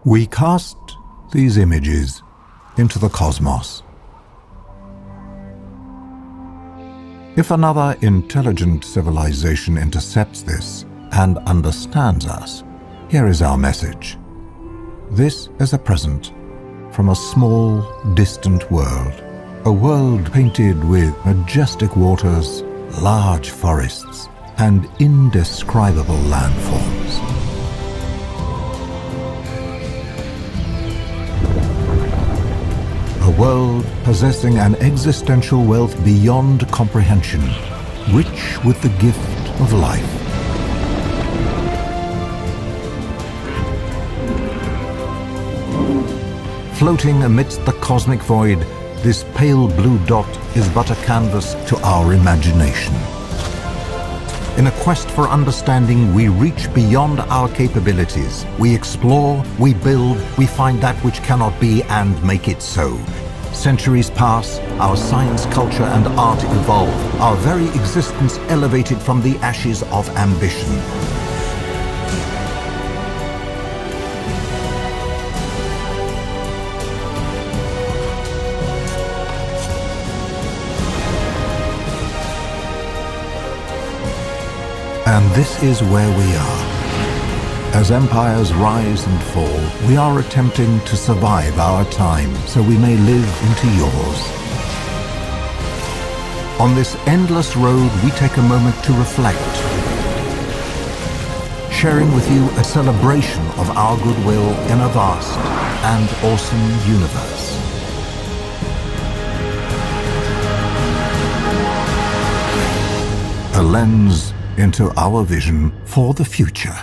We cast these images into the cosmos. If another intelligent civilization intercepts this and understands us, here is our message. This is a present from a small, distant world. A world painted with majestic waters, large forests, and indescribable landforms. A world possessing an existential wealth beyond comprehension, rich with the gift of life. Floating amidst the cosmic void, this pale blue dot is but a canvas to our imagination. In a quest for understanding, we reach beyond our capabilities. We explore, we build, we find that which cannot be and make it so. Centuries pass, our science, culture, and art evolve, our very existence elevated from the ashes of ambition. And this is where we are. As empires rise and fall, we are attempting to survive our time so we may live into yours. On this endless road, we take a moment to reflect, sharing with you a celebration of our goodwill in a vast and awesome universe. A lens into our vision for the future.